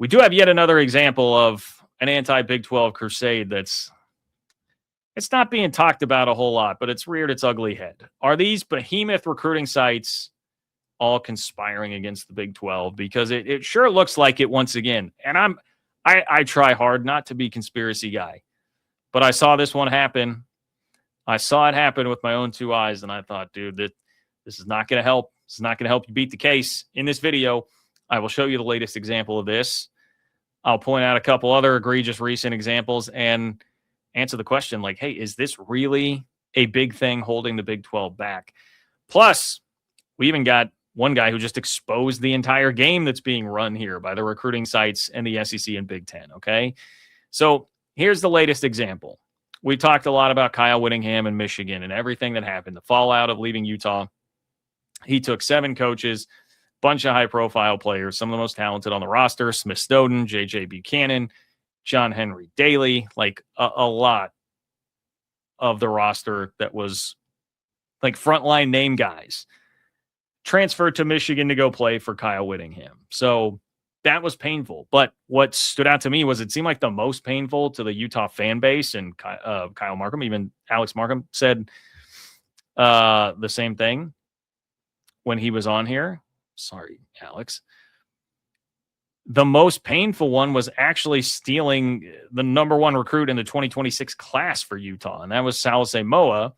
we do have yet another example of an anti-Big 12 crusade it's not being talked about a whole lot, but it's reared its ugly head. Are these behemoth recruiting sites all conspiring against the Big 12? Because it sure looks like it once again. And I try hard not to be conspiracy guy, but I saw this one happen. I saw it happen with my own two eyes, and I thought, dude, this is not going to help. This is not going to help you beat the case. In this video, I will show you the latest example of this. I'll point out a couple other egregious recent examples and answer the question like, hey, is this really a big thing holding the Big 12 back? Plus, we even got one guy who just exposed the entire game that's being run here by the recruiting sites and the SEC and Big Ten, okay? So here's the latest example. We talked a lot about Kyle Whittingham and Michigan and everything that happened, the fallout of leaving Utah. He took 7 coaches, bunch of high-profile players, some of the most talented on the roster, Smith Snowden, J.J. Buchanan, John Henry Daly, like a lot of the roster that was like frontline name guys, transferred to Michigan to go play for Kyle Whittingham. So that was painful. But what stood out to me was it seemed like the most painful to the Utah fan base, and Kyle Markham, even Alex Markham said the same thing when he was on here. Sorry, Alex. The most painful one was actually stealing the number 1 recruit in the 2026 class for Utah, and that was Sal Moa.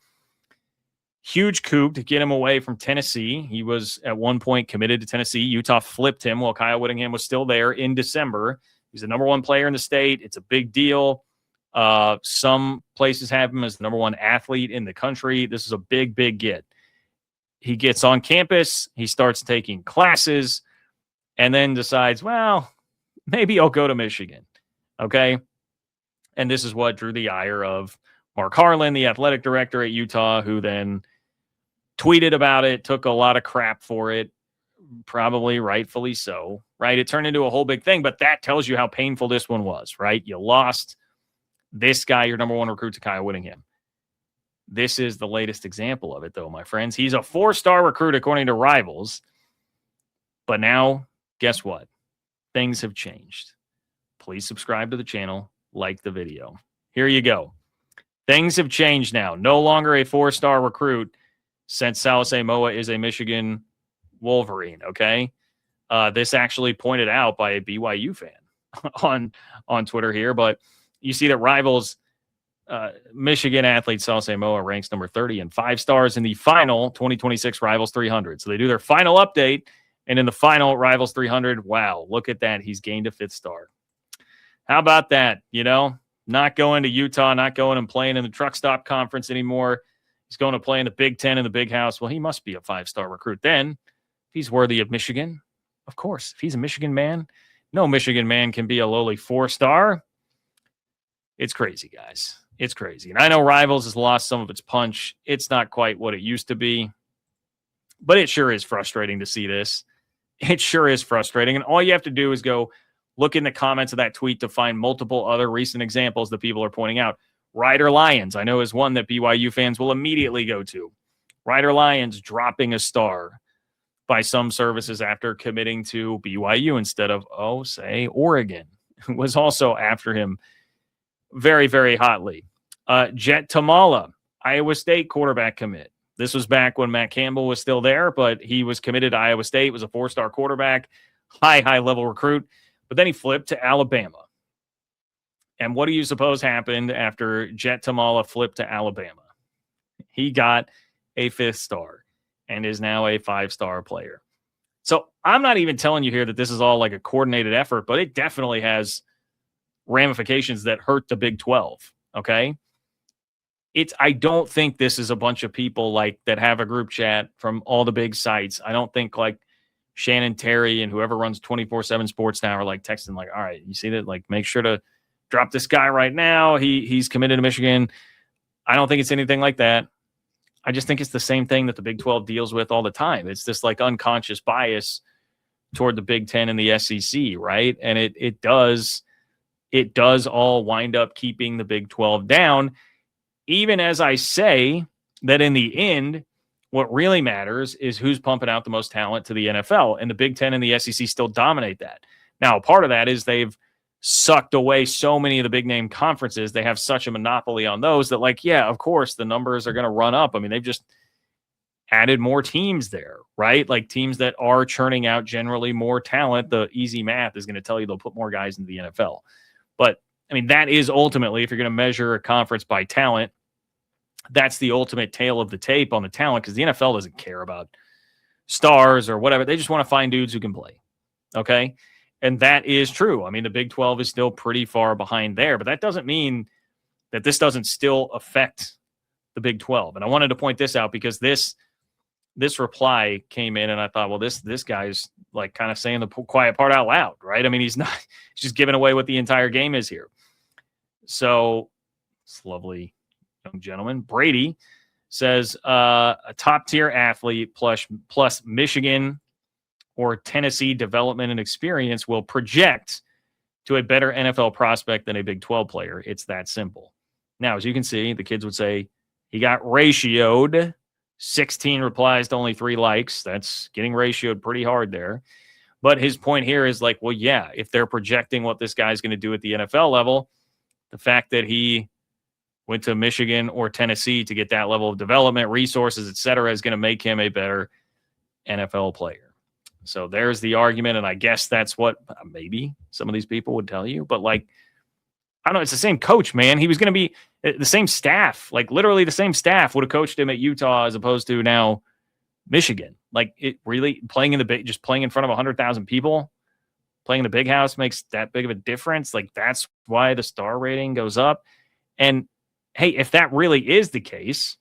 Huge coup to get him away from Tennessee. He was at one point committed to Tennessee. Utah flipped him while Kyle Whittingham was still there in December. He's the number 1 player in the state. It's a big deal. Some places have him as the number 1 athlete in the country. This is a big, big get. He gets on campus. He starts taking classes and then decides, well, maybe I'll go to Michigan. Okay. And this is what drew the ire of Mark Harlan, the athletic director at Utah, who then tweeted about it, took a lot of crap for it, probably rightfully so, right? It turned into a whole big thing, but that tells you how painful this one was, right? You lost this guy, your number 1 recruit, to Kyle Whittingham. This is the latest example of it, though, my friends. He's a 4-star recruit, according to Rivals. But now, guess what? Things have changed. Please subscribe to the channel, like the video. Here you go. Things have changed now. No longer a 4-star recruit since Sal Moa is a Michigan Wolverine, okay? This actually pointed out by a BYU fan on Twitter here, but you see that Rivals Michigan athlete Sal Moa ranks number 30 and 5 stars in the final 2026 Rivals 300. So they do their final update, and in the final Rivals 300, wow, look at that. He's gained a 5th star. How about that? You know, not going to Utah, not going and playing in the truck stop conference anymore. He's going to play in the Big Ten in the Big House. Well, he must be a 5-star recruit then. If he's worthy of Michigan, of course. If he's a Michigan man, no Michigan man can be a lowly 4-star. It's crazy, guys. It's crazy. And I know Rivals has lost some of its punch. It's not quite what it used to be. But it sure is frustrating to see this. It sure is frustrating. And all you have to do is go look in the comments of that tweet to find multiple other recent examples that people are pointing out. Ryder Lyons, I know, is one that BYU fans will immediately go to. Ryder Lyons dropping a star by some services after committing to BYU instead of, say, Oregon, was also after him very, very hotly. Jet Tamala, Iowa State quarterback commit. This was back when Matt Campbell was still there, but he was committed to Iowa State, was a 4-star quarterback, high-level recruit. But then he flipped to Alabama. And what do you suppose happened after Jet Tamala flipped to Alabama? He got a 5th star and is now a 5-star player. So I'm not even telling you here that this is all like a coordinated effort, but it definitely has ramifications that hurt the Big 12, okay? I don't think this is a bunch of people like that have a group chat from all the big sites. I don't think like Shannon Terry and whoever runs 24/7 Sports now are like texting like, all right, you see that? Like, make sure to drop this guy right now. He's committed to Michigan. I don't think it's anything like that. I just think it's the same thing that the Big 12 deals with all the time. It's this like unconscious bias toward the Big 10 and the SEC, right? And it does all wind up keeping the Big 12 down, even as I say that in the end, what really matters is who's pumping out the most talent to the NFL, and the Big 10 and the SEC still dominate that. Now, part of that is they've sucked away so many of the big name conferences. They have such a monopoly on those that, like, yeah, of course, the numbers are going to run up. I mean, they've just added more teams there, right? Like teams that are churning out generally more talent. The easy math is going to tell you they'll put more guys into the NFL. But I mean, that is ultimately, if you're going to measure a conference by talent, that's the ultimate tail of the tape on the talent, because the NFL doesn't care about stars or whatever. They just want to find dudes who can play. Okay. And that is true. I mean, the Big 12 is still pretty far behind there, but that doesn't mean that this doesn't still affect the Big 12. And I wanted to point this out because this reply came in and I thought, well, this guy's like kind of saying the quiet part out loud, right? I mean, he's just giving away what the entire game is here. So this lovely young gentleman, Brady, says a top tier athlete plus Michigan or Tennessee development and experience will project to a better NFL prospect than a Big 12 player. It's that simple. Now, as you can see, the kids would say he got ratioed. 16 replies to only 3 likes. That's getting ratioed pretty hard there. But his point here is like, well, yeah, if they're projecting what this guy's going to do at the NFL level, the fact that he went to Michigan or Tennessee to get that level of development, resources, et cetera, is going to make him a better NFL player. So there's the argument, and I guess that's what maybe some of these people would tell you. But, like, I don't know, it's the same coach, man. He was going to be the same staff. Like, literally the same staff would have coached him at Utah as opposed to now Michigan. Like, it really playing in the big, just playing in front of 100,000 people, playing in the big house makes that big of a difference. Like, that's why the star rating goes up. And hey, if that really is the case,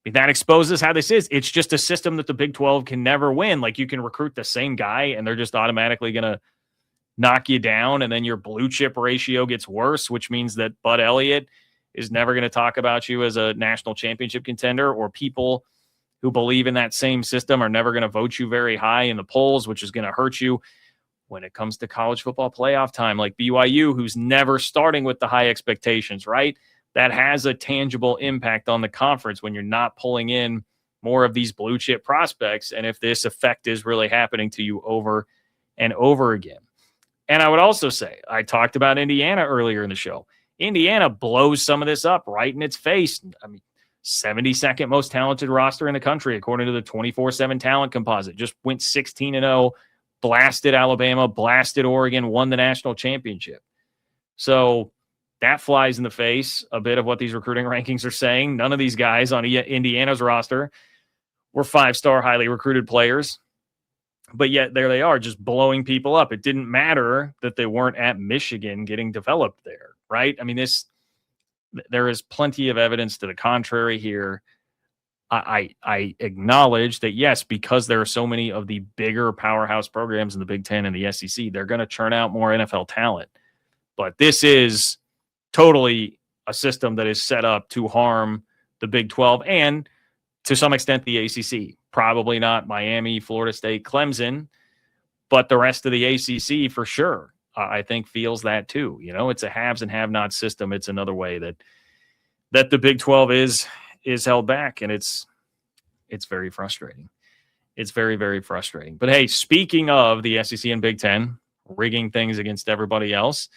that exposes how this is. It's just a system that the Big 12 can never win. Like, you can recruit the same guy and they're just automatically going to knock you down, and then your blue chip ratio gets worse, which means that Bud Elliott is never going to talk about you as a national championship contender, or people who believe in that same system are never going to vote you very high in the polls, which is going to hurt you when it comes to college football playoff time, like BYU, who's never starting with the high expectations, right? That has a tangible impact on the conference when you're not pulling in more of these blue chip prospects. And if this effect is really happening to you over and over again. And I would also say, I talked about Indiana earlier in the show. Indiana blows some of this up right in its face. I mean, 72nd most talented roster in the country, according to the 24/7 talent composite. Just went 16-0, blasted Alabama, blasted Oregon, won the national championship. So that flies in the face a bit of what these recruiting rankings are saying. None of these guys on Indiana's roster were 5-star highly recruited players. But yet there they are, just blowing people up. It didn't matter that they weren't at Michigan getting developed there, right? I mean, there is plenty of evidence to the contrary here. I acknowledge that, yes, because there are so many of the bigger powerhouse programs in the Big Ten and the SEC, they're going to churn out more NFL talent. But this is totally a system that is set up to harm the Big 12 and, to some extent, the ACC. Probably not Miami, Florida State, Clemson, but the rest of the ACC for sure, I think, feels that too. You know, it's a haves and have-not system. It's another way that the Big 12 is held back, and it's very frustrating. It's very, very frustrating. But hey, speaking of the SEC and Big 10 rigging things against everybody else,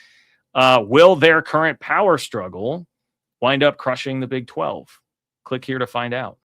will their current power struggle wind up crushing the Big 12? Click here to find out.